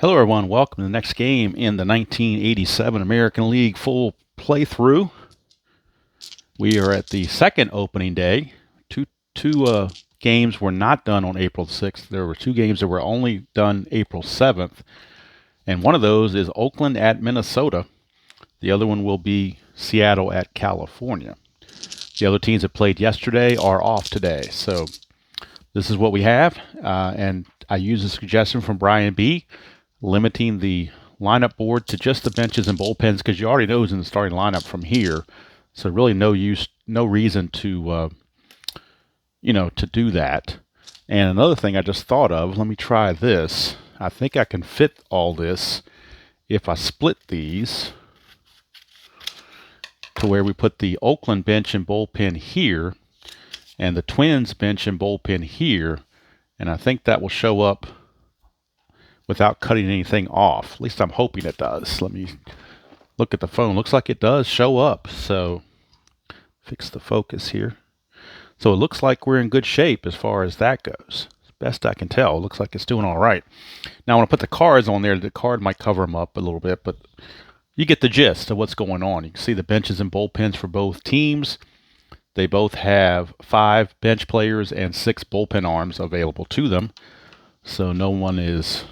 Hello everyone, welcome to the next game in the 1987 American League full playthrough. We are at the second opening day. Two games were not done on April 6th. There were two games that were only done April 7th. And one of those is Oakland at Minnesota. The other one will be Seattle at California. The other teams that played yesterday are off today. So this is what we have. And I use a suggestion from Brian B., limiting the lineup board to just the benches and bullpens because you already know who's in the starting lineup from here. So really no reason to, to do that. And another thing I just thought of, let me try this. I think I can fit all this if I split these to where we put the Oakland bench and bullpen here and the Twins bench and bullpen here. And I think that will show up without cutting anything off. At least I'm hoping it does. Let me look at the phone. Looks like it does show up. So fix the focus here. So it looks like we're in good shape as far as that goes. As best I can tell, it looks like it's doing all right. Now I want to put the cards on there. The card might cover them up a little bit, but you get the gist of what's going on. You can see the benches and bullpens for both teams. They both have 5 bench players and 6 bullpen arms available to them. So no one is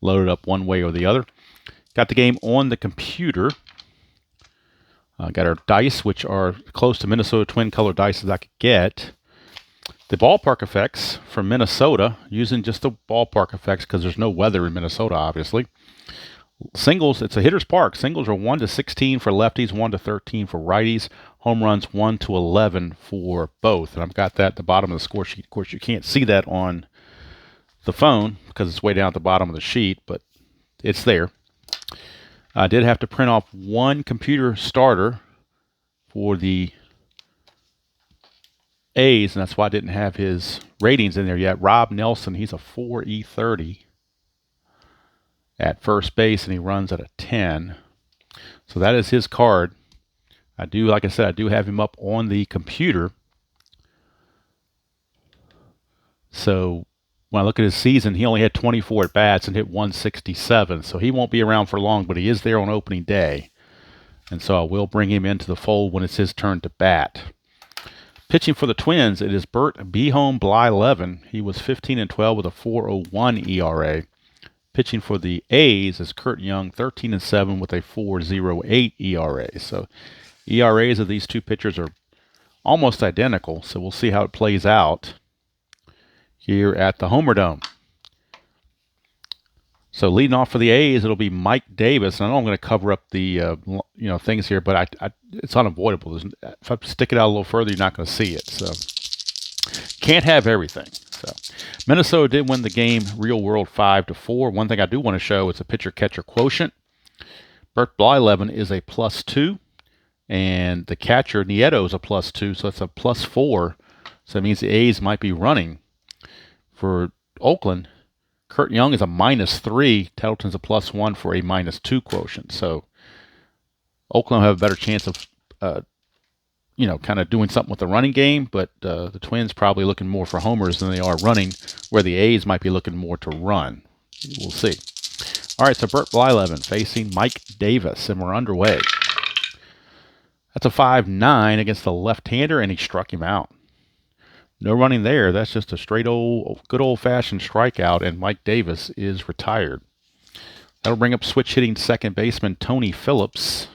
loaded up one way or the other. Got the game on the computer. Got our dice, which are close to Minnesota twin color dice as I could get. The ballpark effects for Minnesota, using just the ballpark effects because there's no weather in Minnesota, obviously. Singles, it's a hitter's park. Singles are 1 to 16 for lefties, 1 to 13 for righties. Home runs 1 to 11 for both. And I've got that at the bottom of the score sheet. Of course, you can't see that on the phone because it's way down at the bottom of the sheet, but it's there. I did have to print off one computer starter for the A's, and that's why I didn't have his ratings in there yet. Rob Nelson, he's a 4E30 at first base, and he runs at a 10. So that is his card. Like I said, I do have him up on the computer. So when I look at his season, he only had 24 at-bats and hit 167. So he won't be around for long, but he is there on opening day. And so I will bring him into the fold when it's his turn to bat. Pitching for the Twins, it is Bert Blyleven. He was 15-12 with a 4.01 ERA. Pitching for the A's is Kurt Young, 13-7 with a 4.08 ERA. So ERAs of these two pitchers are almost identical. So we'll see how it plays out here at the Homer Dome. So leading off for the A's, it'll be Mike Davis. And I know I'm going to cover up the things here, but it's unavoidable. If I stick it out a little further, you're not going to see it. So can't have everything. So Minnesota did win the game real world 5-4. One thing I do want to show is a pitcher-catcher quotient. Bert Blyleven is a +2, and the catcher Nieto is a +2, so it's a +4. So that means the A's might be running. For Oakland, Kurt Young is a -3. Tettleton's a +1 for a -2 quotient. So Oakland will have a better chance of, kind of doing something with the running game, but the Twins probably looking more for homers than they are running, where the A's might be looking more to run. We'll see. All right, so Bert Blyleven facing Mike Davis, and we're underway. That's a 5-9 against the left-hander, and he struck him out. No running there. That's just a straight good old-fashioned strikeout, and Mike Davis is retired. That'll bring up switch-hitting second baseman Tony Phillips.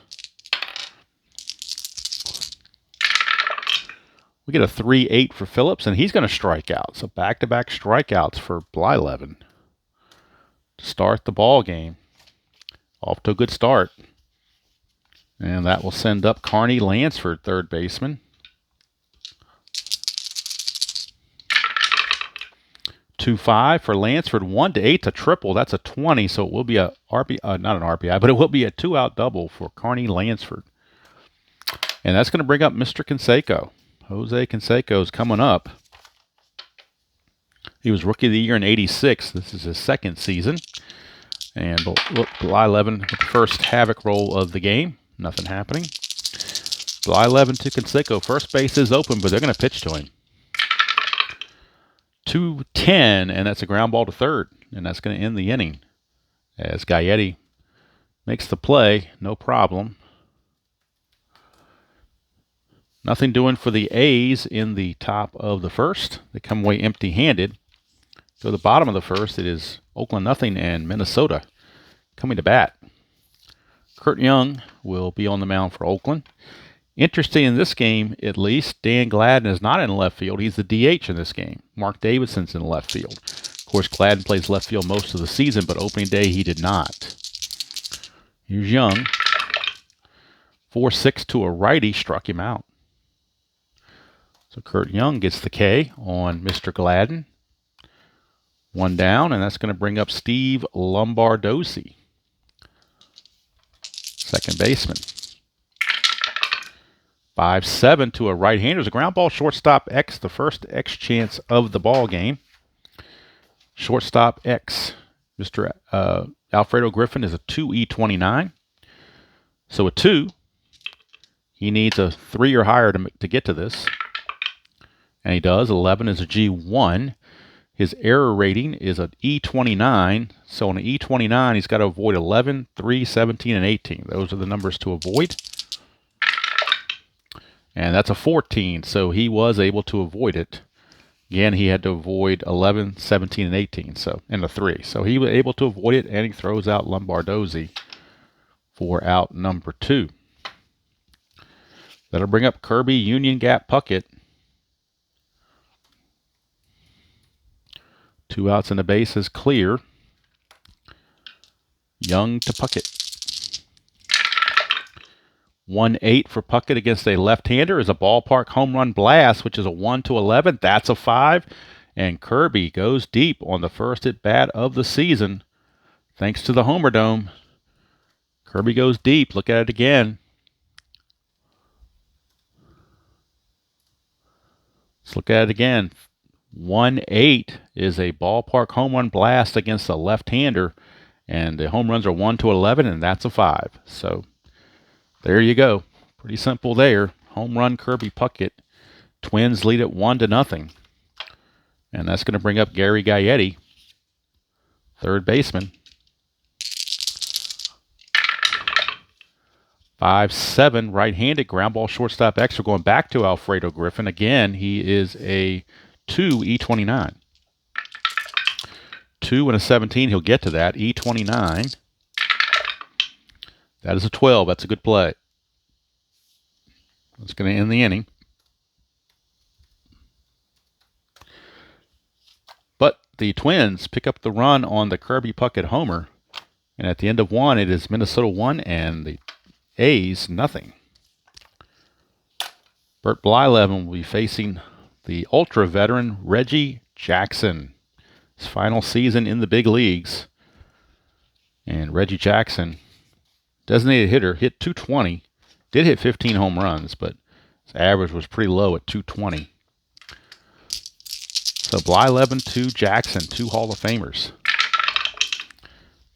We get a 3-8 for Phillips, and he's going to strike out. So back-to-back strikeouts for Blyleven to start the ball game. Off to a good start. And that will send up Carney Lansford, third baseman. 2-5 for Lansford, 1-8 to triple. That's a 20, so it will be a not an RBI, but it will be a 2-out double for Carney Lansford. And that's going to bring up Mr. Canseco. Jose Canseco is coming up. He was Rookie of the Year in '86. This is his second season. And Blyleven with the first havoc roll of the game. Nothing happening. Blyleven to Canseco. First base is open, but they're going to pitch to him. 2-10, and that's a ground ball to third, and that's going to end the inning. as Gaetti makes the play, no problem. Nothing doing for the A's in the top of the first. They come away empty-handed. To the bottom of the first, it is Oakland nothing and Minnesota coming to bat. Kurt Young will be on the mound for Oakland. Interesting in this game, at least, Dan Gladden is not in left field. He's the DH in this game. Mark Davidson's in left field. Of course, Gladden plays left field most of the season, but opening day he did not. Here's Young. 4-6 to a righty, struck him out. So Kurt Young gets the K on Mr. Gladden. One down, and that's going to bring up Steve Lombardozzi, second baseman. 5-7 to a right-hander. There's a ground ball, shortstop X, the first X chance of the ball game. Shortstop X, Mr. Alfredo Griffin, is a 2E29. So a 2, he needs a 3 or higher to get to this. And he does. 11 is a G1. His error rating is an E29. So on an E29, he's got to avoid 11, 3, 17, and 18. Those are the numbers to avoid. And that's a 14, so he was able to avoid it. Again, he had to avoid 11, 17, and 18, so, and a 3. So he was able to avoid it, and he throws out Lombardozzi for out number 2. That'll bring up Kirby Union Gap Puckett. 2 outs and the base is clear. Young to Puckett. 1-8 for Puckett against a left-hander is a ballpark home run blast, which is a 1-11. That's a 5. And Kirby goes deep on the first at-bat of the season. Thanks to the Homer Dome. Kirby goes deep. Look at it again. Let's look at it again. 1-8 is a ballpark home run blast against a left-hander. And the home runs are 1-11, and that's a 5. So there you go. Pretty simple there. Home run Kirby Puckett. Twins lead it 1-0. And that's going to bring up Gary Gaetti, third baseman. 5-7, right-handed ground ball, shortstop X. We're going back to Alfredo Griffin. Again, he is a 2E29. 2 and a 17. He'll get to that. E29. That is a 12. That's a good play. That's going to end the inning. But the Twins pick up the run on the Kirby Puckett homer. And at the end of 1, it is Minnesota 1 and the A's nothing. Bert Blyleven will be facing the ultra-veteran Reggie Jackson. His final season in the big leagues. And Reggie Jackson, designated hitter, hit 220. Did hit 15 home runs, but his average was pretty low at 220. So Blyleven to Jackson, 2 Hall of Famers.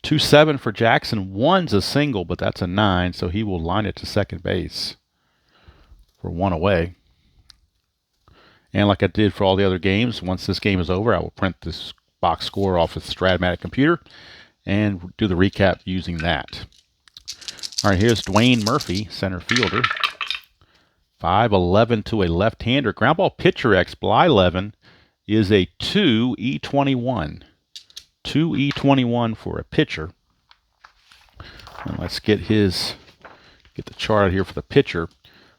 2-7 for Jackson. 1's a single, but that's a 9, so he will line it to second base for 1 away. And like I did for all the other games, once this game is over, I will print this box score off with the Strat-O-Matic computer and do the recap using that. All right, here's Dwayne Murphy, center fielder. 5-11 to a left-hander. Ground ball pitcher X, Blyleven, is a 2E21. 2E21 for a pitcher. And let's get the chart out here for the pitcher.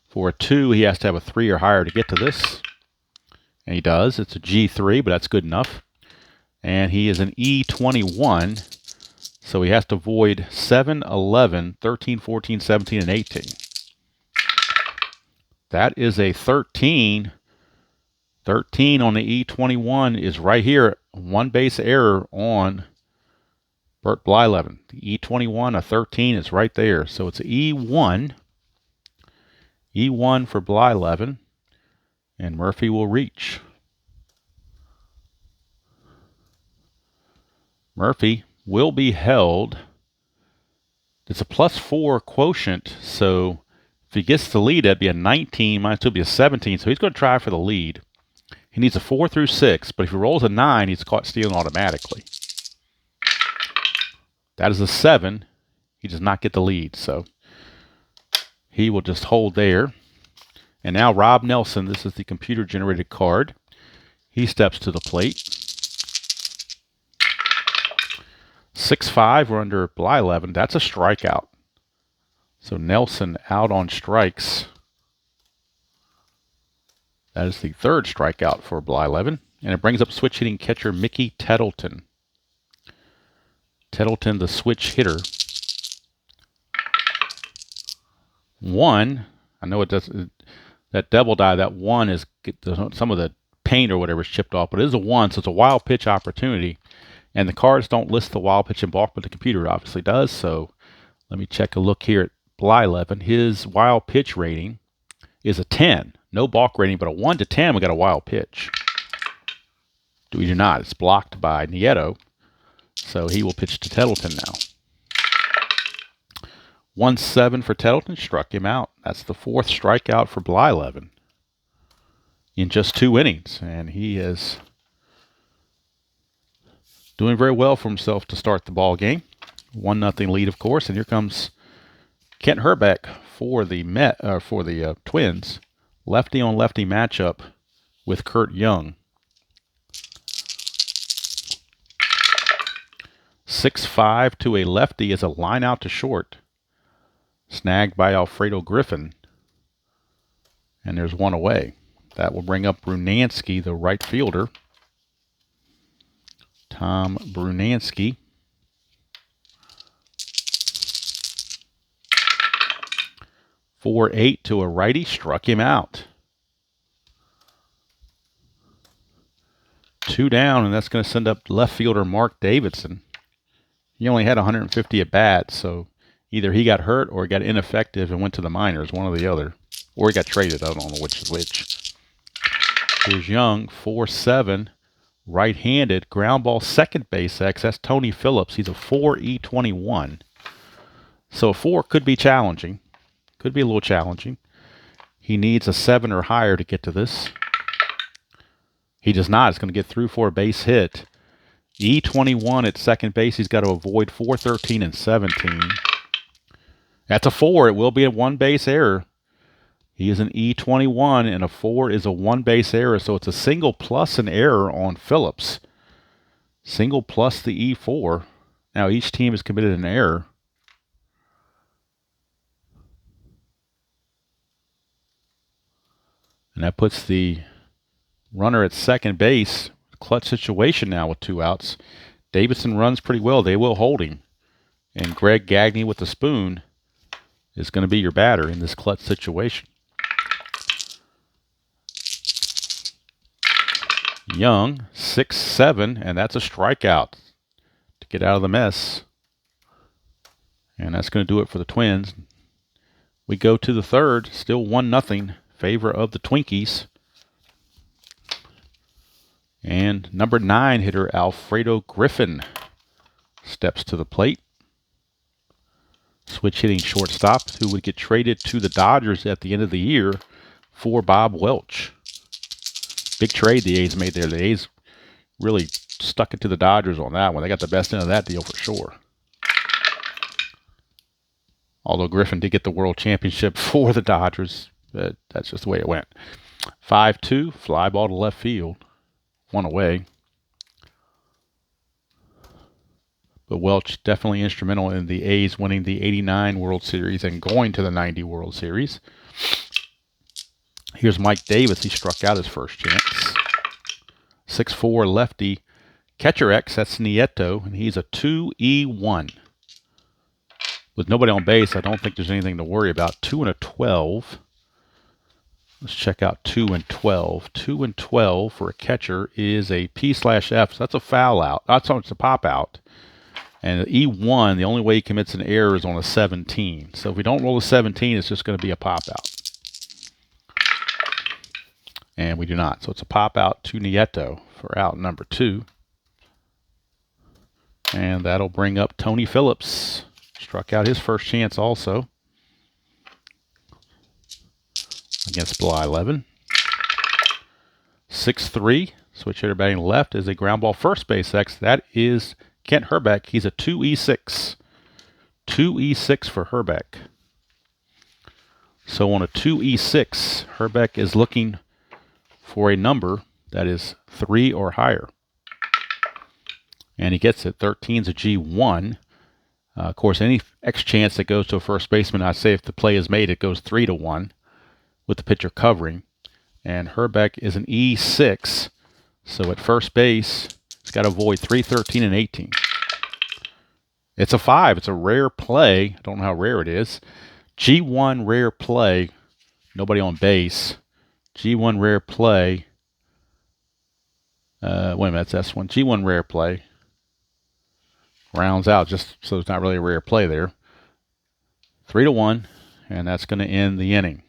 For a 2, he has to have a 3 or higher to get to this. And he does. It's a G3, but that's good enough. And he is an E21. So he has to avoid 7, 11, 13, 14, 17, and 18. That is a 13. 13 on the E21 is right here. 1 base error on Bert Blyleven. The E21, a 13 is right there. So it's E1. E1 for Blyleven. And Murphy will reach. Murphy will be held. It's a +4 quotient, so if he gets the lead, that'd be a 19, might still be a 17, so he's going to try for the lead. He needs a 4 through 6, but if he rolls a 9, he's caught stealing automatically. That is a 7. He does not get the lead, so he will just hold there. And now Rob Nelson, this is the computer-generated card. He steps to the plate. 6-5, we're under Blyleven. That's a strikeout. So Nelson out on strikes. That is the 3rd strikeout for Blyleven. And it brings up switch hitting catcher Mickey Tettleton. Tettleton, the switch hitter. 1. I know it does. That double die, that 1 is some of the paint or whatever is chipped off, but it is a 1, so it's a wild pitch opportunity. And the cards don't list the wild pitch and balk, but the computer obviously does. So let me check a look here at Blyleven. His wild pitch rating is a 10. No balk rating, but a 1 to 10, we got a wild pitch. We do not. It's blocked by Nieto. So he will pitch to Tettleton now. 1-7 for Tettleton, struck him out. That's the 4th strikeout for Blyleven in just 2 innings. And he is doing very well for himself to start the ball game. 1-0 lead, of course. And here comes Kent Herbeck for the Twins. Lefty on lefty matchup with Kurt Young. 6-5 to a lefty is a line out to short. Snagged by Alfredo Griffin. And there's 1 away. That will bring up Brunansky, the right fielder. Tom Brunansky. 4-8 to a righty, struck him out. 2 down, and that's going to send up left fielder Mark Davidson. He only had 150 at bats, so either he got hurt or he got ineffective and went to the minors, one or the other. Or he got traded, I don't know which is which. Here's Young, 4-7, right-handed, ground ball, second base X. That's Tony Phillips. He's a 4E21. So a 4 could be challenging. Could be a little challenging. He needs a 7 or higher to get to this. He does not. It's going to get through for a base hit. E21 at second base. He's got to avoid 4, 13, and 17. That's a 4. It will be a 1 base error. He is an E21, and a 4 is a 1 base error, so it's a single plus an error on Phillips. Single plus the E4. Now each team has committed an error. And that puts the runner at second base. Clutch situation now with 2 outs. Davidson runs pretty well. They will hold him. And Greg Gagne with the spoon is going to be your batter in this clutch situation. Young, 6-7, and that's a strikeout to get out of the mess. And that's going to do it for the Twins. We go to the 3rd, still 1-0, favor of the Twinkies. And number 9 hitter Alfredo Griffin steps to the plate. Switch hitting shortstop who would get traded to the Dodgers at the end of the year for Bob Welch. Big trade the A's made there. The A's really stuck it to the Dodgers on that one. They got the best end of that deal for sure. Although Griffin did get the World Championship for the Dodgers, but that's just the way it went. 5-2, fly ball to left field. 1 away. But Welch definitely instrumental in the A's winning the 89 World Series and going to the 90 World Series. Here's Mike Davis. He struck out his first chance. 6'4", lefty. Catcher X, that's Nieto, and he's a 2E1. With nobody on base, I don't think there's anything to worry about. 2 and a 12. Let's check out 2 and 12. 2 and 12 for a catcher is a P/F. So that's a foul out. That's it's a pop out. And E1, the only way he commits an error is on a 17. So if we don't roll a 17, it's just going to be a pop out. And we do not. So it's a pop out to Nieto for out number 2. And that'll bring up Tony Phillips. Struck out his first chance also against Blyleven. 6-3. Switch hitter batting left is a ground ball first base X. That is Kent Hrbek, he's a 2E6. 2E6 for Hrbek. So on a 2E6, Hrbek is looking for a number that is 3 or higher. And he gets it. 13's a G1. Of course, any X chance that goes to a first baseman, I say if the play is made, it goes 3-1 with the pitcher covering. And Hrbek is an E6. So at first base, he's got to avoid 3, 13, and 18. It's a 5. It's a rare play. I don't know how rare it is. G1 rare play. Nobody on base. G1 rare play. Wait a minute, that's S1. G1 rare play. Rounds out, just so it's not really a rare play there. 3-1, and that's going to end the inning.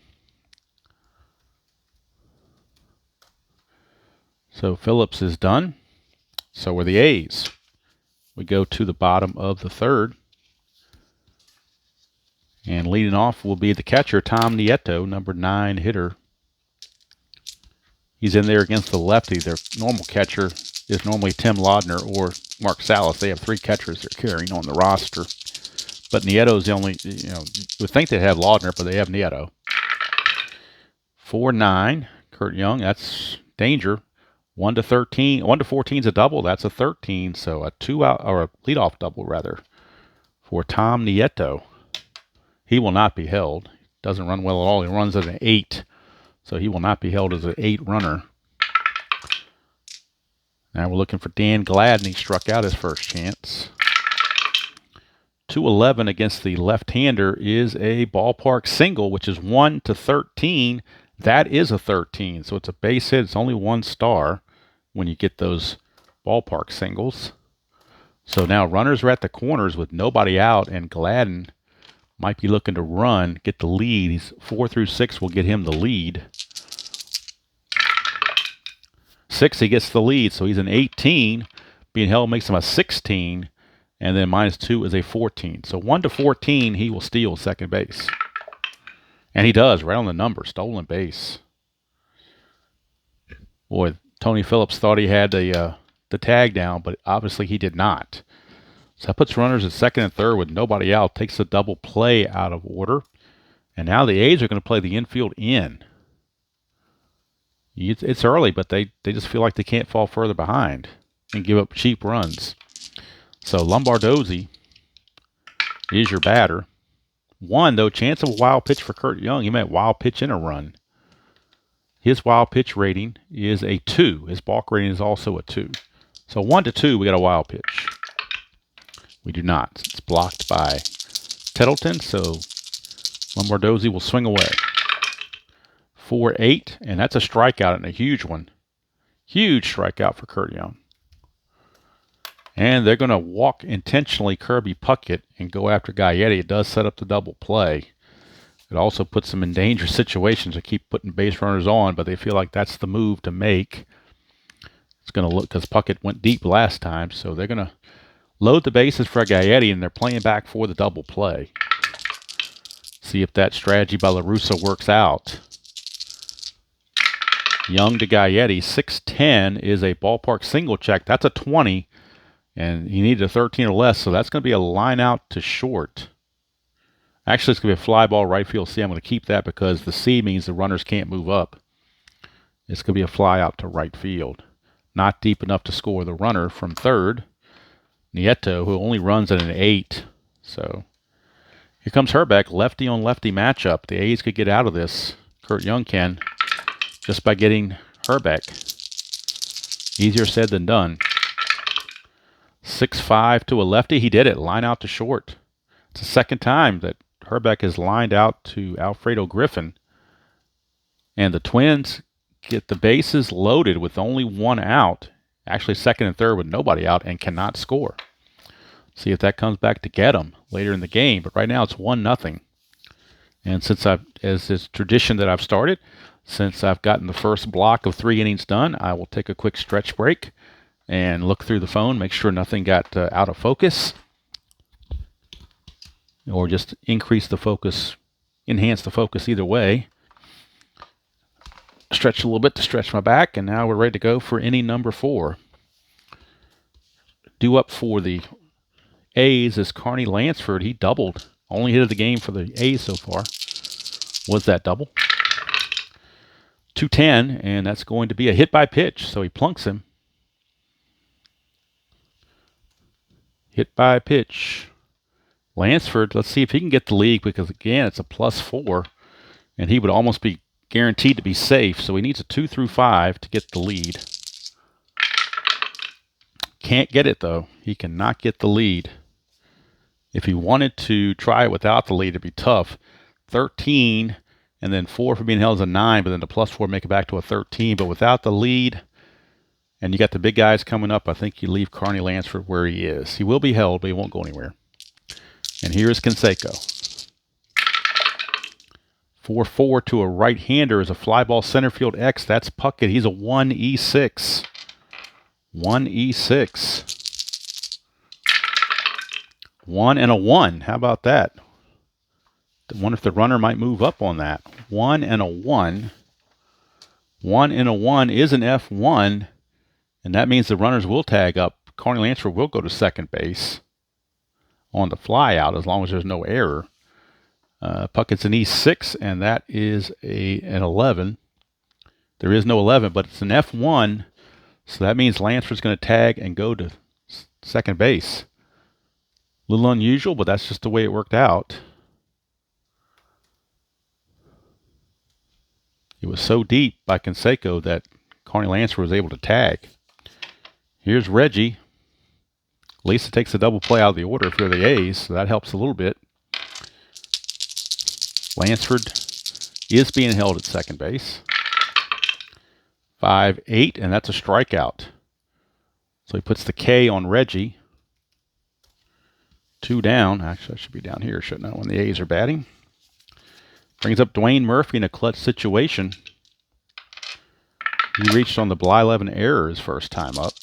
So Phillips is done. So are the A's. We go to the bottom of the third. And leading off will be the catcher, Tom Nieto, number 9 hitter. He's in there against the lefty. Their normal catcher is normally Tim Laudner or Mark Salas. They have 3 catchers they're carrying on the roster. But Nieto's the only, you would think they'd have Laudner, but they have Nieto. 4-9, Kurt Young, that's danger. 1-13, 1-14 is a double, that's a 13. So a 2-out, or a leadoff double rather, for Tom Nieto. He will not be held. Doesn't run well at all. He runs at an 8. So he will not be held as an 8 runner. Now we're looking for Dan Gladden. He struck out his first chance. 2-11 against the left-hander is a ballpark single, which is 1-13. That is a 13. So it's a base hit. It's only 1 star when you get those ballpark singles. So now runners are at the corners with nobody out, and Gladden might be looking to run, get the lead. He's 4 through 6 will get him the lead. 6, he gets the lead, so he's an 18. Being held makes him a 16, and then -2 is a 14. So 1-14, he will steal second base. And he does, right on the number, stolen base. Boy, Tony Phillips thought he had the tag down, but obviously he did not. So that puts runners at second and third with nobody out, takes the double play out of order. And now the A's are going to play the infield in. It's early, but they just feel like they can't fall further behind and give up cheap runs. So Lombardozzi is your batter. 1, though, chance of a wild pitch for Kurt Young. He might wild pitch in a run. His wild pitch rating is a 2. His balk rating is also a 2. So 1-2, we got a wild pitch. We do not. It's blocked by Tettleton, so Lombardozzi will swing away. 4-8, and that's a strikeout and a huge one. Huge strikeout for Kurt Young. And they're going to walk intentionally Kirby Puckett and go after Gaetti. It does set up the double play. It also puts them in dangerous situations to keep putting base runners on, but they feel like that's the move to make. It's going to look, because Puckett went deep last time, so they're going to load the bases for Gaetti, and they're playing back for the double play. See if that strategy by La Russa works out. Young to Gaetti, 6-10 is a ballpark single check. That's a 20, and he needed a 13 or less, so that's going to be a line out to short. Actually, it's going to be a fly ball right field C. I'm going to keep that because the C means the runners can't move up. It's going to be a fly out to right field. Not deep enough to score the runner from third. Nieto, who only runs at an 8. So here comes Hrbek, lefty on lefty matchup. The A's could get out of this. Kurt Young can, just by getting Hrbek. Easier said than done. 6-5 to a lefty. He did it. Line out to short. It's the second time that Hrbek has lined out to Alfredo Griffin. And the Twins get the bases loaded with only 1 out. Actually, second and third with nobody out, and cannot score. See if that comes back to get them later in the game. But right now it's 1-0. And since as this tradition that I've started, since I've gotten the first block of 3 innings done, I will take a quick stretch break and look through the phone, make sure nothing got out of focus, or just increase the focus, enhance the focus either way. Stretch a little bit to stretch my back, and now we're ready to go for inning number 4. Due up for the A's is Carney Lansford. He doubled. Only hit of the game for the A's so far was that double. 210, and that's going to be a hit by pitch, so he plunks him. Hit by pitch. Lansford, let's see if he can get the lead, because again, it's a +4, and he would almost be guaranteed to be safe, so he needs a 2 through 5 to get the lead. Can't get it, though. He cannot get the lead. If he wanted to try it without the lead, it'd be tough. 13, and then 4 for being held as a 9, but then the +4 make it back to a 13. But without the lead, and you got the big guys coming up, I think you leave Carney Lansford where he is. He will be held, but he won't go anywhere. And here is Canseco. 4-4 to a right-hander is a fly ball center field X. That's Puckett. He's a 1E6. 1E6. 1 and a 1. How about that? I wonder if the runner might move up on that. 1 and a 1. 1 and a 1 is an F1, and that means the runners will tag up. Carney Lansford will go to second base on the fly out as long as there's no error. Puckett's an E6, and that is an 11. There is no 11, but it's an F1, so that means Lansford's going to tag and go to second base. A little unusual, but that's just the way it worked out. It was so deep by Canseco that Carney Lansford was able to tag. Here's Reggie. Lisa takes a double play out of the order if you're the A's, so that helps a little bit. Lansford is being held at second base. 5-8, and that's a strikeout. So he puts the K on Reggie. 2 down. Actually, I should be down here, shouldn't I, when the A's are batting. Brings up Dwayne Murphy in a clutch situation. He reached on the Blyleven error his first time up.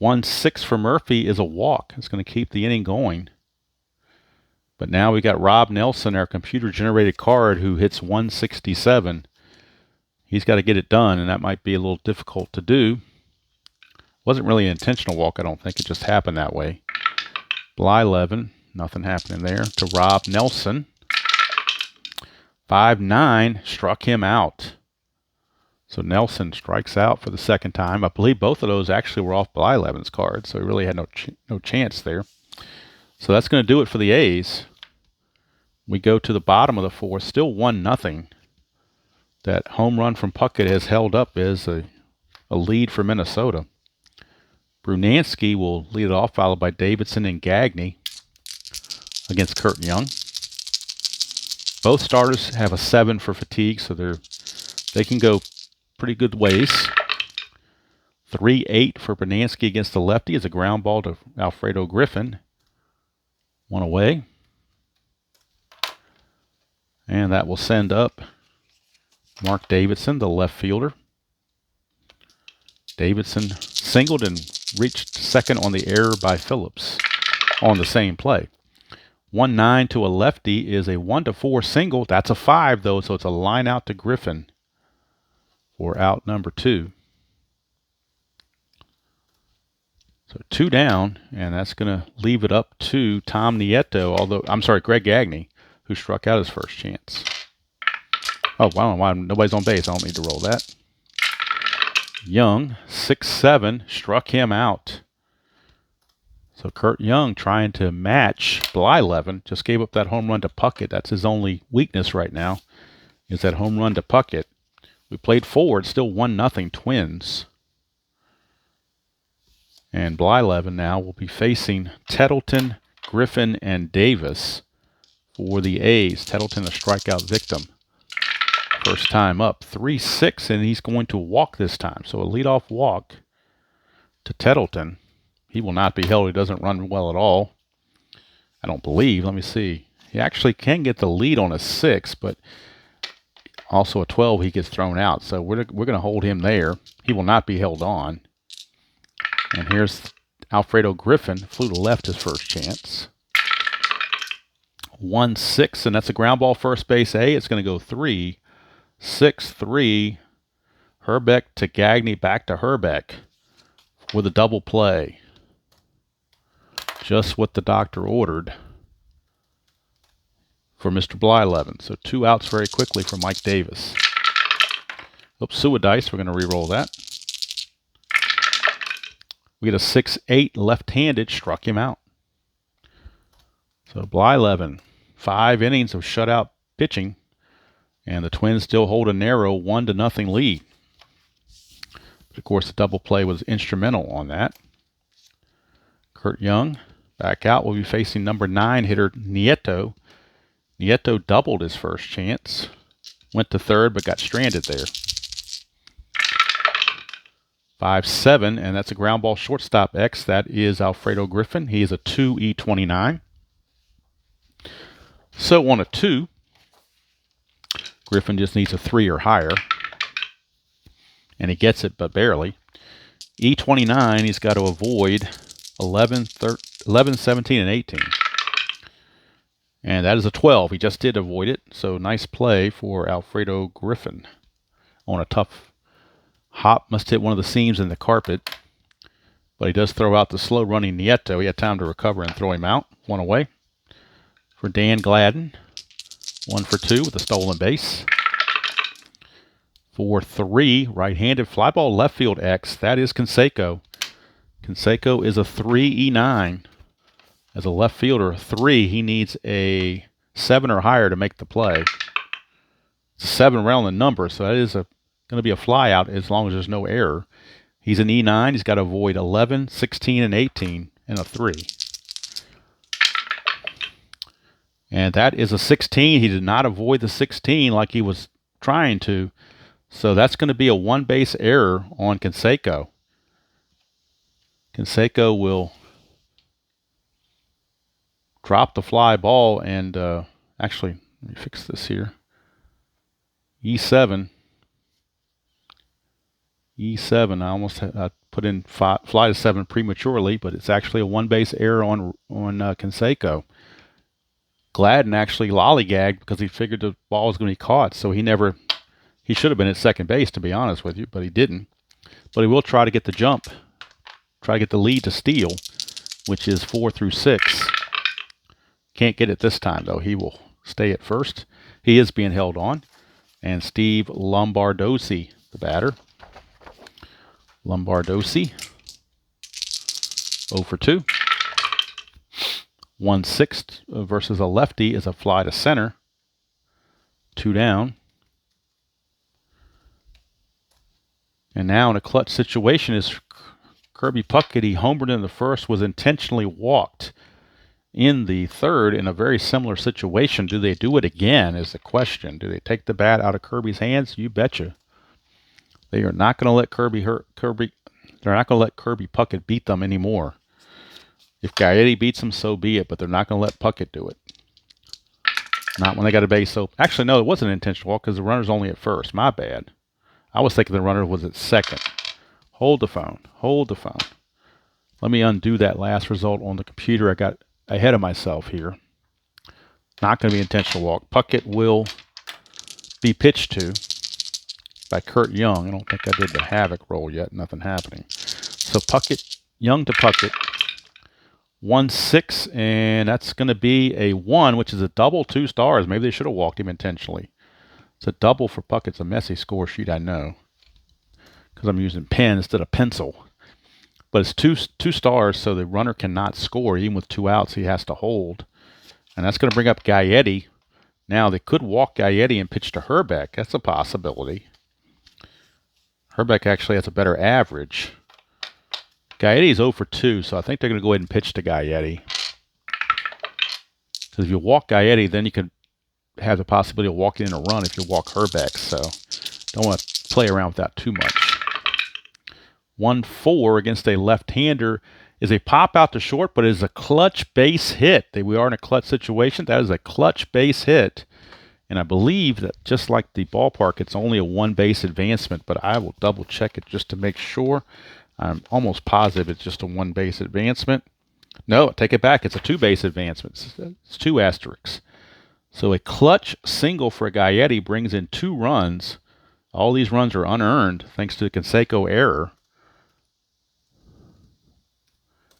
1-6 for Murphy is a walk. It's going to keep the inning going. But now we got Rob Nelson, our computer-generated card, who hits 167. He's got to get it done, and that might be a little difficult to do. Wasn't really an intentional walk, I don't think. It just happened that way. Blyleven, nothing happening there. To Rob Nelson. 5-9, struck him out. So Nelson strikes out for the second time. I believe both of those actually were off Blyleven's card, so he really had no chance there. So that's going to do it for the A's. We go to the bottom of the fourth, still 1-0. That home run from Puckett has held up as a lead for Minnesota. Brunansky will lead it off, followed by Davidson and Gagne against Kurt Young. Both starters have a 7 for fatigue, so they can go pretty good ways. 3-8 for Brunansky against the lefty is a ground ball to Alfredo Griffin. 1 away. And that will send up Mark Davidson, the left fielder. Davidson singled and reached second on the error by Phillips on the same play. 1-9 to a lefty is a 1-4 single. That's a 5, though, so it's a line out to Griffin for out number 2. So 2 down, and that's going to leave it up to Tom Nieto, Greg Gagne, who struck out his first chance. Oh, wow, nobody's on base. I don't need to roll that. Young, 6-7, struck him out. So Kurt Young trying to match Blyleven, just gave up that home run to Puckett. That's his only weakness right now, is that home run to Puckett. We played forward, still 1-0 Twins. And Blyleven now will be facing Tettleton, Griffin, and Davis for the A's. Tettleton, a strikeout victim. First time up, 3-6, and he's going to walk this time. So a leadoff walk to Tettleton. He will not be held. He doesn't run well at all, I don't believe. Let me see. He actually can get the lead on a 6, but also a 12 he gets thrown out. So we're going to hold him there. He will not be held on. And here's Alfredo Griffin, flew to left his first chance. 1-6, and that's a ground ball first base A. It's going to go 3-6-3. Herbeck to Gagne, back to Herbeck with a double play. Just what the doctor ordered for Mr. Blyleven. So 2 outs very quickly for Mike Davis. Oops, Suidice, we're going to re-roll that. We get a 6-8 left-handed, struck him out. So Blyleven, 5 innings of shutout pitching, and the Twins still hold a narrow 1-0 lead. But of course, the double play was instrumental on that. Kurt Young back out. Will be facing number 9 hitter Nieto. Nieto doubled his first chance. Went to third, but got stranded there. 5-7, and that's a ground ball shortstop X. That is Alfredo Griffin. He is a 2E29. So on a 2, Griffin just needs a 3 or higher. And he gets it, but barely. E29, he's got to avoid 11, 17, and 18. And that is a 12. He just did avoid it. So nice play for Alfredo Griffin on a tough hop. Must hit one of the seams in the carpet. But he does throw out the slow-running Nieto. He had time to recover and throw him out. 1 away. For Dan Gladden. 1 for 2 with a stolen base. For 3, right-handed fly ball left field X. That is Canseco. Canseco is a 3E9. As a left fielder, 3, he needs a 7 or higher to make the play. It's a 7 around the number, so that is going to be a fly out as long as there's no error. He's an E9. He's got to avoid 11, 16, and 18, and a 3. And that is a 16. He did not avoid the 16 like he was trying to. So that's going to be a 1-base error on Canseco. Canseco will drop the fly ball and actually, let me fix this here. E7. I almost put in fly to 7 prematurely, but it's actually a 1-base error on Canseco. Gladden actually lollygagged because he figured the ball was going to be caught, so he should have been at second base, to be honest with you, but he didn't. But he will try to get the jump, try to get the lead to steal, which is 4 through 6. Can't get it this time, though. He will stay at first. He is being held on. And Steve Lombardosi, the batter. Lombardosi, 0 for 2. 1/6 versus a lefty is a fly to center. 2 down. And now in a clutch situation is Kirby Puckett. He homered in the first, was intentionally walked in the third in a very similar situation. Do they do it again is the question. Do they take the bat out of Kirby's hands? You betcha. They are not going to let they're not going to let Kirby Puckett beat them anymore. If Gaetti beats him, so be it, but they're not going to let Puckett do it. Not when they got a base open. Actually, no, it wasn't an intentional walk because the runner's only at first. My bad. I was thinking the runner was at second. Hold the phone. Hold the phone. Let me undo that last result on the computer. I got ahead of myself here. Not going to be intentional walk. Puckett will be pitched to by Kurt Young. I don't think I did the havoc roll yet. Nothing happening. So Puckett, Young to Puckett. 1/6, and that's going to be a 1, which is a double 2 stars. Maybe they should have walked him intentionally. It's a double for Puckett. It's a messy score sheet, I know, because I'm using pen instead of pencil. But it's two stars, so the runner cannot score. Even with 2 outs, he has to hold. And that's going to bring up Gaetti. Now, they could walk Gaetti and pitch to Herbeck. That's a possibility. Herbeck actually has a better average. Gaetti is 0 for 2, so I think they're going to go ahead and pitch to Gaetti. Because if you walk Gaetti, then you could have the possibility of walking in a run if you walk Herbeck. So don't want to play around with that too much. 1-4 against a left-hander is a pop out to short, but it is a clutch base hit. We are in a clutch situation. That is a clutch base hit. And I believe that just like the ballpark, it's only a 1-base advancement, but I will double check it just to make sure. I'm almost positive it's just a 1-base advancement. No, take it back. It's a 2-base advancement. It's 2 asterisks. So a clutch single for Gaetti brings in 2 runs. All these runs are unearned thanks to the Canseco error.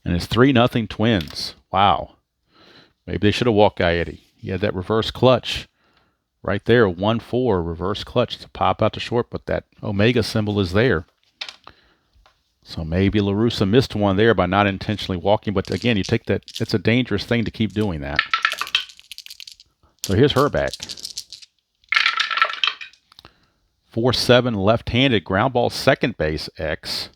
And it's 3-0 Twins. Wow. Maybe they should have walked Gaetti. He had that reverse clutch right there. 1-4 reverse clutch to pop out to short, but that Omega symbol is there. So maybe La Russa missed one there by not intentionally walking. But again, you take that. It's a dangerous thing to keep doing that. So here's Herbeck. 4-7 left-handed ground ball second base X.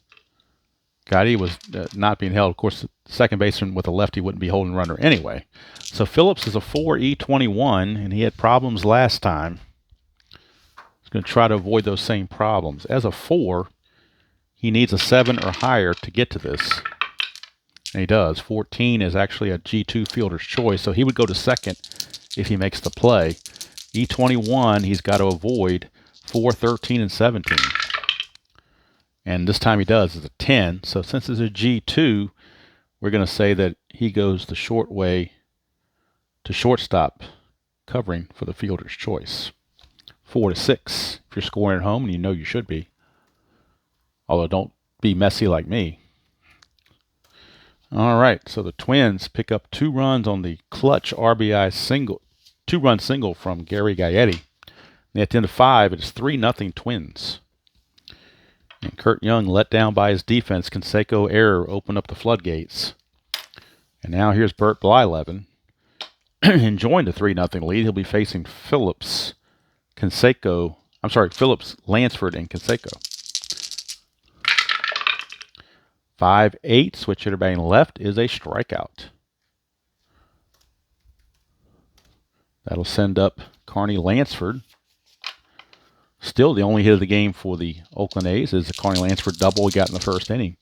Gaetti was not being held. Of course, the second baseman with a lefty wouldn't be holding runner anyway. So Phillips is a 4E21, and he had problems last time. He's going to try to avoid those same problems. As a 4, he needs a 7 or higher to get to this. And he does. 14 is actually a G2 fielder's choice, so he would go to second if he makes the play. E21, he's got to avoid 4, 13, and 17. And this time he does. It's a 10. So since it's a G2, we're going to say that he goes the short way to shortstop, covering for the fielder's choice. 4-6 if you're scoring at home, and you know you should be. Although don't be messy like me. All right, so the Twins pick up 2 runs on the clutch RBI single, 2-run single from Gary Gaetti. And at the end of 5, it's 3-0 Twins. And Kurt Young, let down by his defense, Canseco error opened up the floodgates. And now here's Bert Blyleven enjoying the 3-0 lead. He'll be facing Phillips, Lansford, and Canseco. 5-8, switch hitter batting left is a strikeout. That'll send up Carney Lansford. Still the only hit of the game for the Oakland A's is the Carney Lansford double we got in the first inning.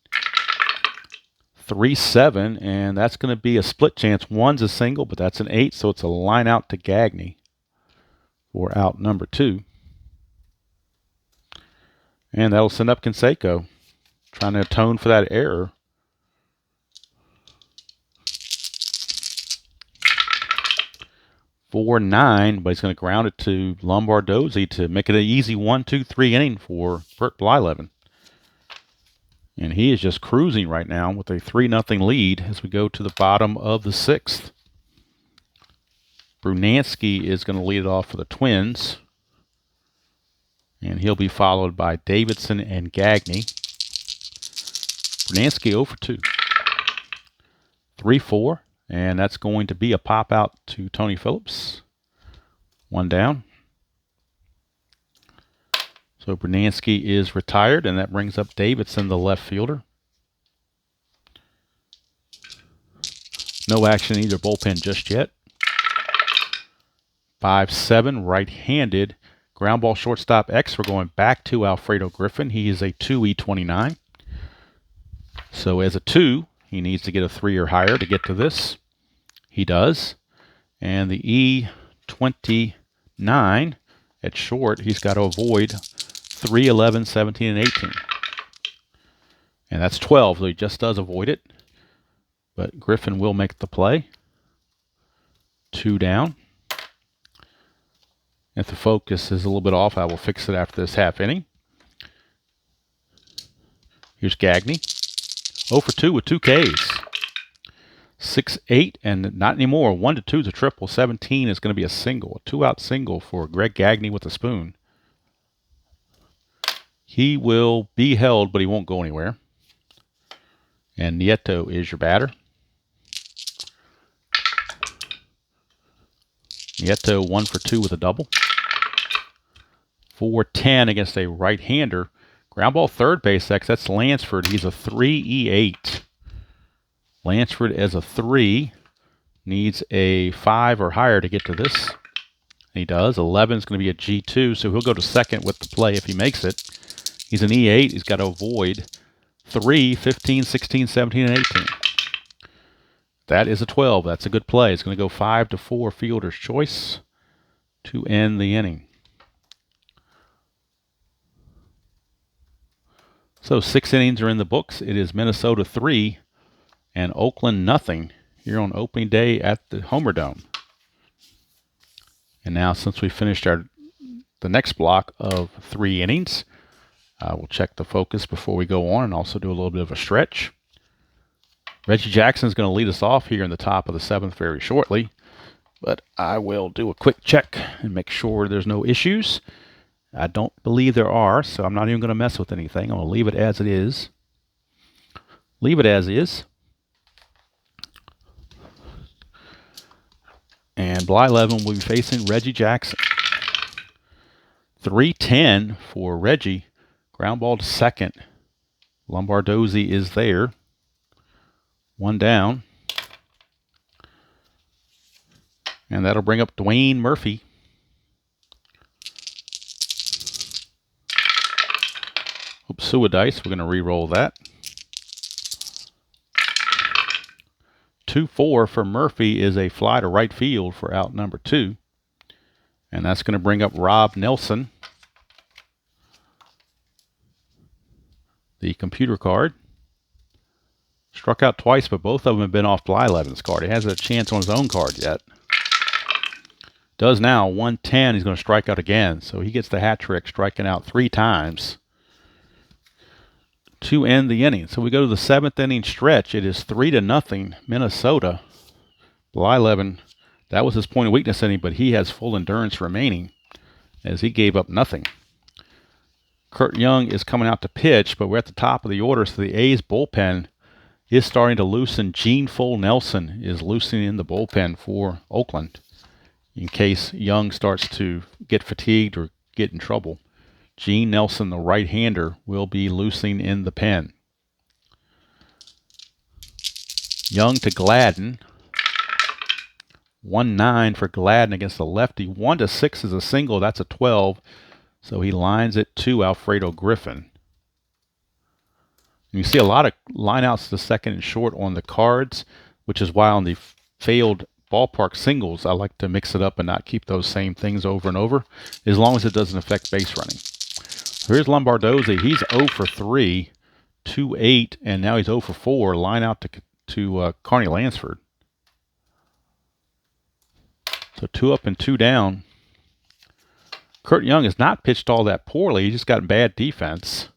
3-7, and that's going to be a split chance. 1's a single, but that's an 8, so it's a line out to Gagne for out number 2. And that'll send up Canseco, trying to atone for that error. (4-9), but he's going to ground it to Lombardozzi to make it an easy 1-2-3 inning for Bert Blyleven. And he is just cruising right now with a 3-0 lead as we go to the bottom of the 6th. Brunansky is going to lead it off for the Twins. And he'll be followed by Davidson and Gagne. Brunansky 0 for 2. 3-4. And that's going to be a pop out to Tony Phillips. 1 down. So Brunansky is retired, and that brings up Davidson, the left fielder. No action in either bullpen just yet. 5-7, right-handed. Ground ball shortstop X. We're going back to Alfredo Griffin. He is a 2E29. So as a 2, he needs to get a 3 or higher to get to this. He does. And the E29 at short, he's got to avoid 3, 11, 17, and 18. And that's 12, so he just does avoid it. But Griffin will make the play. 2 down. If the focus is a little bit off, I will fix it after this half inning. Here's Gagne. 0 for 2 with 2 Ks. 6-8, and not anymore. 1-2 is a triple. 17 is going to be a single. A 2-out single for Greg Gagne with a spoon. He will be held, but he won't go anywhere. And Nieto is your batter. Nieto 1 for 2 with a double. 4-10 against a right-hander. Ground ball third base X. That's Lansford. He's a 3E8. Lansford as a 3 needs a 5 or higher to get to this. He does. 11 is going to be a G2, so he'll go to second with the play if he makes it. He's an E8. He's got to avoid 3, 15, 16, 17, and 18. That is a 12. That's a good play. It's going to go 5-4 fielder's choice to end the inning. So 6 innings are in the books. It is Minnesota 3 and Oakland 0 here on opening day at the Homer Dome. And now, since we finished the next block of 3 innings, we'll check the focus before we go on and also do a little bit of a stretch. Reggie Jackson's going to lead us off here in the top of the 7th very shortly, but I will do a quick check and make sure there's no issues. I don't believe there are, so I'm not even going to mess with anything. I'm going to leave it as it is. Leave it as is. And Blyleven will be facing Reggie Jackson. 3-10 for Reggie. Ground ball to second. Lombardozzi is there. 1 down. And that'll bring up Dwayne Murphy. Oops, Dice. We're going to re-roll that. 2-4 for Murphy is a fly to right field for out number 2. And that's going to bring up Rob Nelson. The computer card. Struck out twice, but both of them have been off Blyleven's card. He hasn't a chance on his own card yet. Does now. 110. He's going to strike out again. So he gets the hat trick, striking out 3 times to end the inning. So we go to the 7th inning stretch. It is 3-0 Minnesota. Blyleven, that was his point of weakness inning, but he has full endurance remaining as he gave up nothing. Kurt Young is coming out to pitch, but we're at the top of the order, so the A's bullpen is starting to loosen. Gene Full Nelson is loosening the bullpen for Oakland in case Young starts to get fatigued or get in trouble. Gene Nelson, the right-hander, will be loosening in the pen. Young to Gladden. 1-9 for Gladden against the lefty. 1-6 is a single. That's a 12. So he lines it to Alfredo Griffin. And you see a lot of lineouts to second and short on the cards, which is why on the failed ballpark singles, I like to mix it up and not keep those same things over and over, as long as it doesn't affect base running. Here's Lombardozzi. He's 0 for 3, 2-8, and now he's 0 for 4. Line out to Carney Lansford. So 2 up and 2 down. Kurt Young has not pitched all that poorly. He just got bad defense.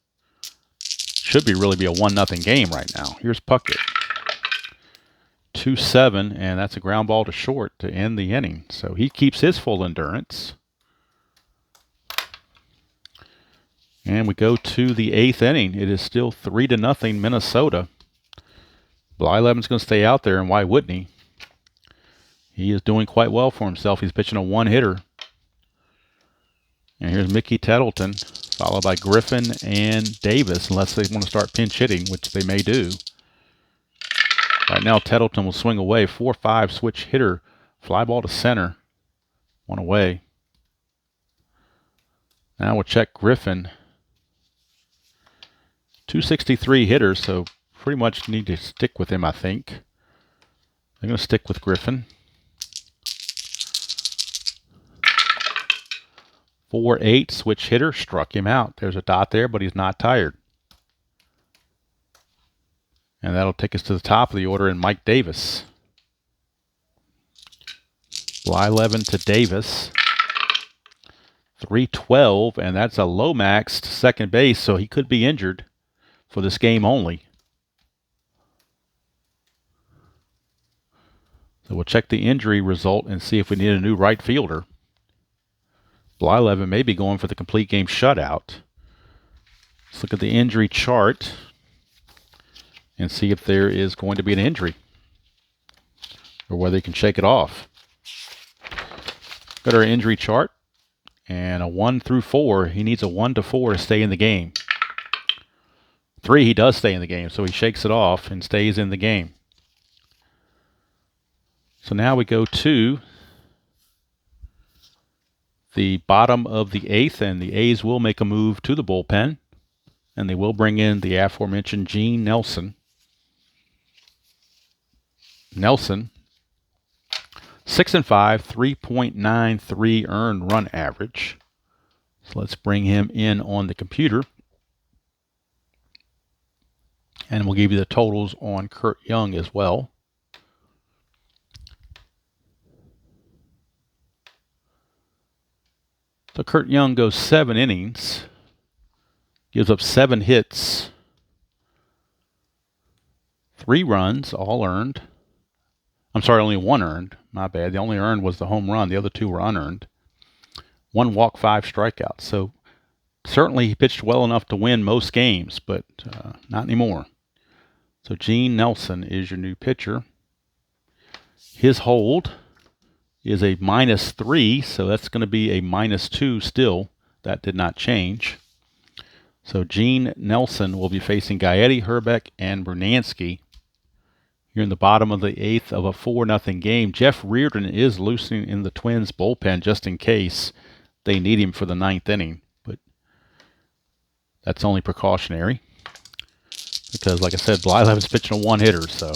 Should really be a 1-0 game right now. Here's Puckett. 2-7, and that's a ground ball to short to end the inning. So he keeps his full endurance. And we go to the 8th inning. It is still 3-0 Minnesota. Blyleven's going to stay out there, and why wouldn't he? He is doing quite well for himself. He's pitching a 1-hitter. And here's Mickey Tettleton, followed by Griffin and Davis, unless they want to start pinch hitting, which they may do. Right now, Tettleton will swing away. 4-5 switch hitter. Fly ball to center. 1 away. Now we'll check Griffin. 263 hitters, so pretty much need to stick with him, I think. I'm going to stick with Griffin. 4-8 switch hitter, struck him out. There's a dot there, but he's not tired. And that'll take us to the top of the order in Mike Davis. Blyleven to Davis. 3-12, and that's a low-maxed second base, so he could be injured for this game only. So we'll check the injury result and see if we need a new right fielder. Blyleven may be going for the complete game shutout. Let's look at the injury chart and see if there is going to be an injury or whether he can shake it off. Got our injury chart, and a 1 through 4. He needs a 1 to 4 to stay in the game. 3, he does stay in the game, so he shakes it off and stays in the game. So now we go to the bottom of the 8th, and the A's will make a move to the bullpen, and they will bring in the aforementioned Gene Nelson. Nelson, 6-5, 3.93 earned run average. So let's bring him in on the computer, and we'll give you the totals on Kurt Young as well. So Kurt Young goes 7 innings, gives up 7 hits, 3 runs, all earned. I'm sorry, only 1 earned. My bad. The only earned was the home run. The other 2 were unearned. 1 walk, 5 strikeouts. So certainly he pitched well enough to win most games, but not anymore. So Gene Nelson is your new pitcher. His hold is a -3, so that's going to be a -2 still. That did not change. So Gene Nelson will be facing Gaetti, Herbeck, and Bernansky here in the bottom of the 8th of a 4-0 game. Jeff Reardon is loosening in the Twins bullpen just in case they need him for the 9th inning, but that's only precautionary because, like I said, Blyleven's pitching a 1-hitter. So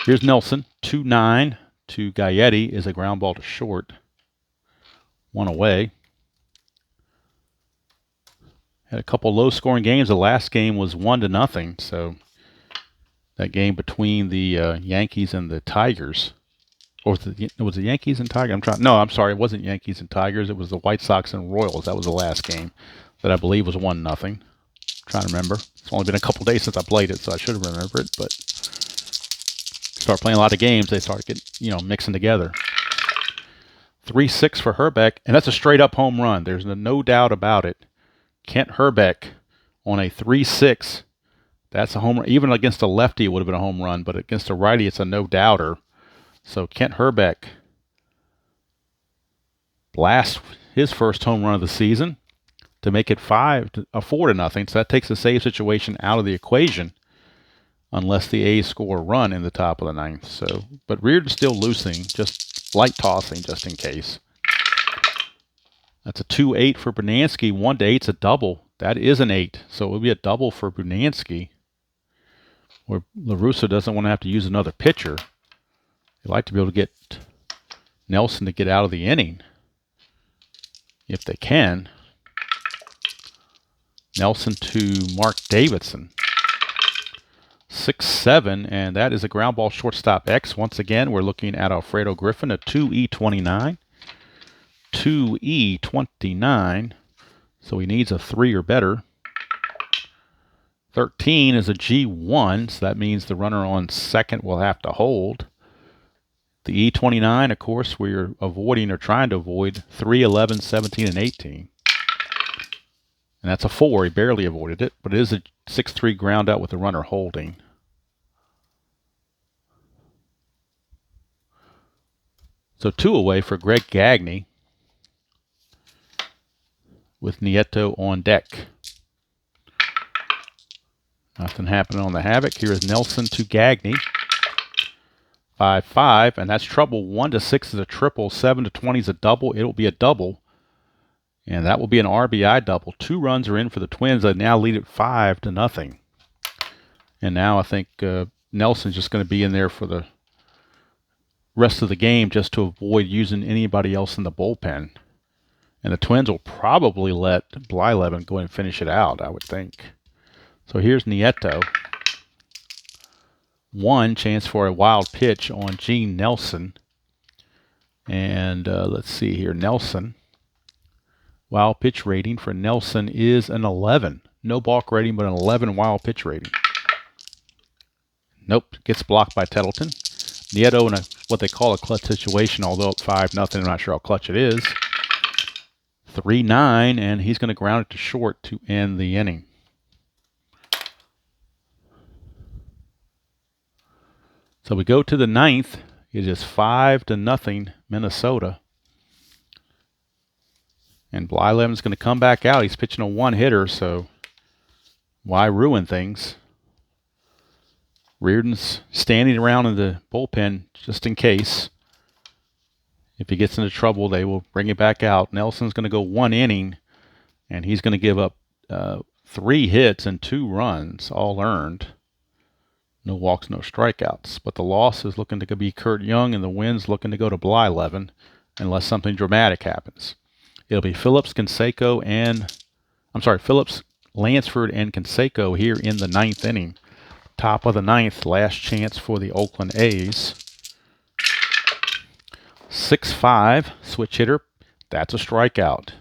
here's Nelson, 2-9 to Gaetti is a ground ball to short, 1 away. Had a couple low-scoring games. The last game was 1-0, so that game between the Yankees and the Tigers. Or was the Yankees and Tigers? I'm sorry, it wasn't Yankees and Tigers. It was the White Sox and Royals. That was the last game that I believe was 1-0. Trying to remember. It's only been a couple days since I played it, so I should remember it. But start playing a lot of games, they start getting, mixing together. 3-6 for Herbeck, and that's a straight-up home run. There's no doubt about it. Kent Herbeck on a 3-6. That's a home run. Even against a lefty, it would have been a home run, but against a righty, it's a no-doubter. So Kent Herbeck blasts his first home run of the season to make it 4-0. So that takes the save situation out of the equation unless the A's score a run in the top of the 9th. So, but Reardon's still loosening, just light tossing just in case. That's a 2-8 for Bernansky. 1-8's a double. That is an 8. So it will be a double for Bernansky, where La Russa doesn't want to have to use another pitcher. They'd like to be able to get Nelson to get out of the inning if they can. Nelson to Mark Davidson. 6-7, and that is a ground ball shortstop X. Once again, we're looking at Alfredo Griffin, a 2E29. 2E29, so he needs a 3 or better. 13 is a G1, so that means the runner on second will have to hold. The E29, of course, we're avoiding or trying to avoid 3, 11, 17, and 18. And that's a 4. He barely avoided it, but it is a 6-3 ground out with the runner holding. So 2 away for Greg Gagne with Nieto on deck. Nothing happening on the Havoc. Here is Nelson to Gagne. 5-5, and that's trouble. 1-6 is a triple. 7-20 is a double. It'll be a double, and that will be an RBI double. 2 runs are in for the Twins. They now lead it 5-0. And now I think Nelson's just going to be in there for the rest of the game just to avoid using anybody else in the bullpen. And the Twins will probably let Blyleven go and finish it out, I would think. So here's Nieto. 1 chance for a wild pitch on Gene Nelson. And let's see here. Nelson. Wild pitch rating for Nelson is an 11. No balk rating, but an 11 wild pitch rating. Nope. Gets blocked by Tettleton. Nieto in what they call a clutch situation, although it's 5-0. I'm not sure how clutch it is. 3-9, and he's going to ground it to short to end the inning. So we go to the 9th. It is 5-0 Minnesota. And Blyleven's going to come back out. He's pitching a 1-hitter, so why ruin things? Reardon's standing around in the bullpen just in case. If he gets into trouble, they will bring it back out. Nelson's going to go 1 inning, and he's going to give up 3 hits and 2 runs, all earned. No walks, no strikeouts. But the loss is looking to be Kurt Young, and the win's looking to go to Blyleven unless something dramatic happens. It'll be Phillips, Lansford, and Canseco here in the 9th inning. Top of the 9th, last chance for the Oakland A's. 6-5, switch hitter. That's a strikeout.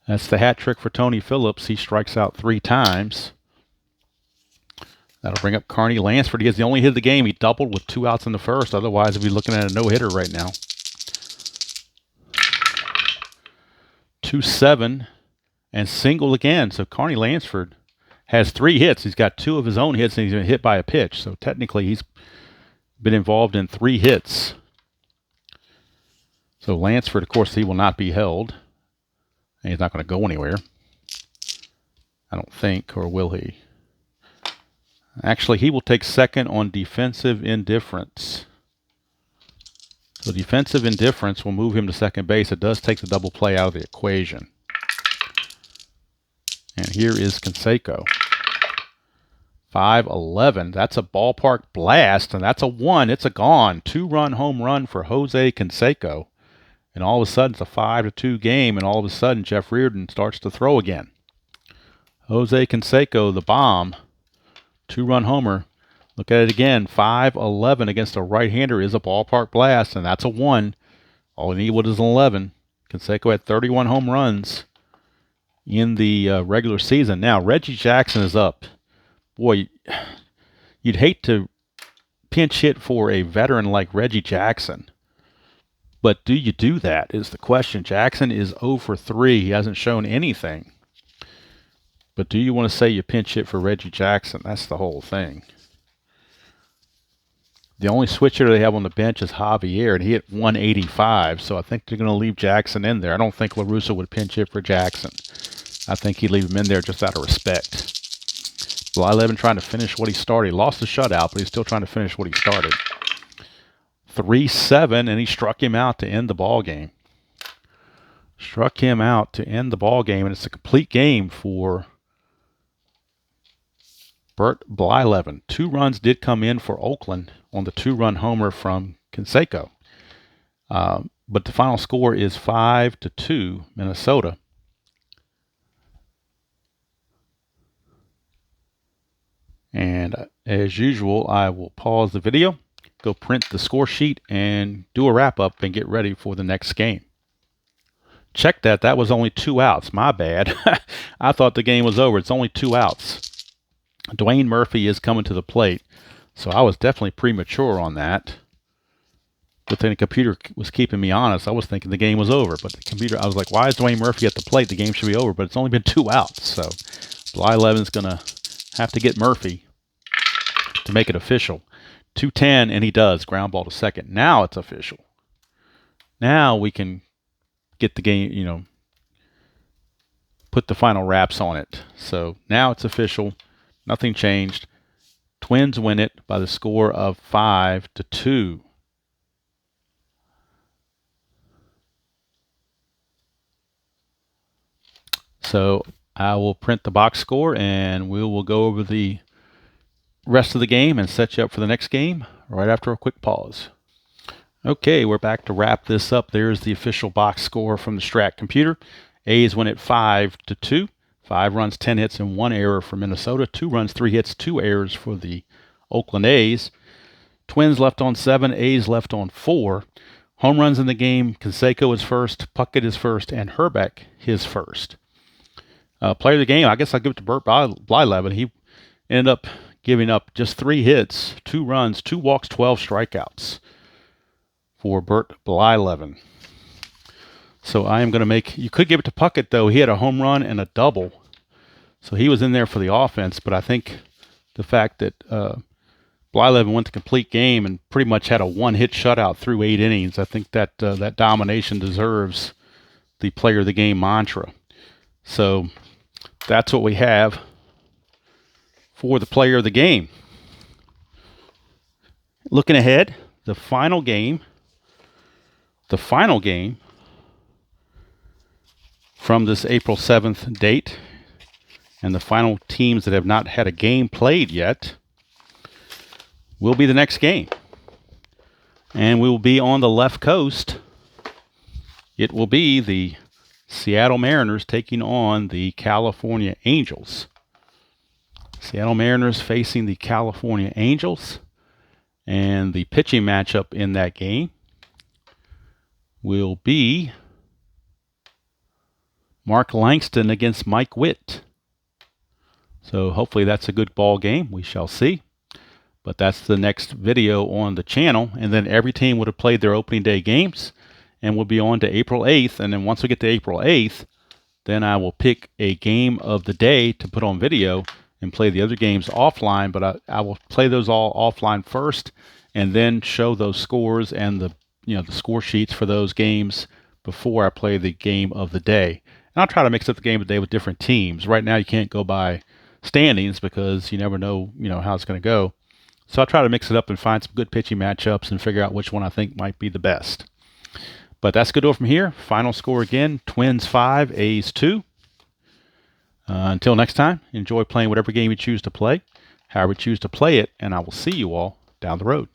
That's the hat trick for Tony Phillips. He strikes out 3 times. That'll bring up Carney Lansford. He has the only hit of the game. He doubled with 2 outs in the first. Otherwise, we'd be looking at a no-hitter right now. 2-7 and single again. So Carney Lansford has 3 hits. He's got 2 of his own hits, and he's been hit by a pitch. So technically, he's been involved in 3 hits. So Lansford, of course, he will not be held. And he's not going to go anywhere. I don't think, or will he? Actually, he will take second on defensive indifference. So defensive indifference will move him to second base. It does take the double play out of the equation. And here is Canseco. 5-11. That's a ballpark blast, and that's a 1. It's a gone. 2-run home run for Jose Canseco. And all of a sudden, it's a 5-2 game, and all of a sudden, Jeff Reardon starts to throw again. Jose Canseco, the bomb. 2-run homer. Look at it again. 5-11 against a right-hander is a ballpark blast, and that's a 1. All he needed was an 11. Canseco had 31 home runs in the regular season. Now, Reggie Jackson is up. Boy, you'd hate to pinch hit for a veteran like Reggie Jackson. But do you do that is the question. Jackson is 0 for 3. He hasn't shown anything. But do you want to say you pinch hit for Reggie Jackson? That's the whole thing. The only switcher they have on the bench is Javier, and he hit 185. So I think they're going to leave Jackson in there. I don't think LaRusso would pinch hit for Jackson. I think he'd leave him in there just out of respect. Blyleven trying to finish what he started. He lost the shutout, but he's still trying to finish what he started. 3-7, and he struck him out to end the ball game. Struck him out to end the ball game, and it's a complete game for Bert Blyleven. 2 runs did come in for Oakland on the 2-run homer from Canseco. But the final score is 5-2 Minnesota. And as usual, I will pause the video, go print the score sheet, and do a wrap-up and get ready for the next game. Check that. That was only 2 outs. My bad. I thought the game was over. It's only 2 outs. Dwayne Murphy is coming to the plate, so I was definitely premature on that. But then the computer was keeping me honest. I was thinking the game was over, but the computer, I was like, why is Dwayne Murphy at the plate? The game should be over, but it's only been 2 outs. So Blyleven's going to have to get Murphy to make it official. 2-10, and he does. Ground ball to second. Now it's official. Now we can get the game, put the final wraps on it. So now it's official. Nothing changed. Twins win it by the score of 5-2. So I will print the box score, and we will go over the rest of the game and set you up for the next game right after a quick pause. Okay, we're back to wrap this up. There's the official box score from the Strat computer. A's win it 5-2. 5 runs, 10 hits, and 1 error for Minnesota. 2 runs, 3 hits, 2 errors for the Oakland A's. Twins left on 7, A's left on 4. Home runs in the game, Canseco is first, Puckett is first, and Herbeck his first. Player of the game, I guess I'll give it to Bert Blyleven. He ended up giving up just 3 hits, 2 runs, 2 walks, 12 strikeouts for Bert Blyleven. So I am going to make, you could give it to Puckett, though. He had a home run and a double. So he was in there for the offense, but I think the fact that Blyleven went the complete game and pretty much had a 1-hit shutout through 8 innings, I think that that domination deserves the player of the game mantra. So that's what we have for the player of the game. Looking ahead, the final game from this April 7th date, and the final teams that have not had a game played yet will be the next game. And we will be on the left coast. It will be the Seattle Mariners taking on the California Angels. Seattle Mariners facing the California Angels. And the pitching matchup in that game will be Mark Langston against Mike Witt. So hopefully that's a good ball game. We shall see. But that's the next video on the channel. And then every team would have played their opening day games. And we'll be on to April 8th. And then once we get to April 8th, then I will pick a game of the day to put on video and play the other games offline. But I will play those all offline first and then show those scores and the score sheets for those games before I play the game of the day. And I'll try to mix up the game of the day with different teams. Right now you can't go by standings because you never know, how it's going to go. So I'll try to mix it up and find some good pitching matchups and figure out which one I think might be the best. But that's good to go from here. Final score again, Twins 5, A's 2. Until next time, enjoy playing whatever game you choose to play, however you choose to play it, and I will see you all down the road.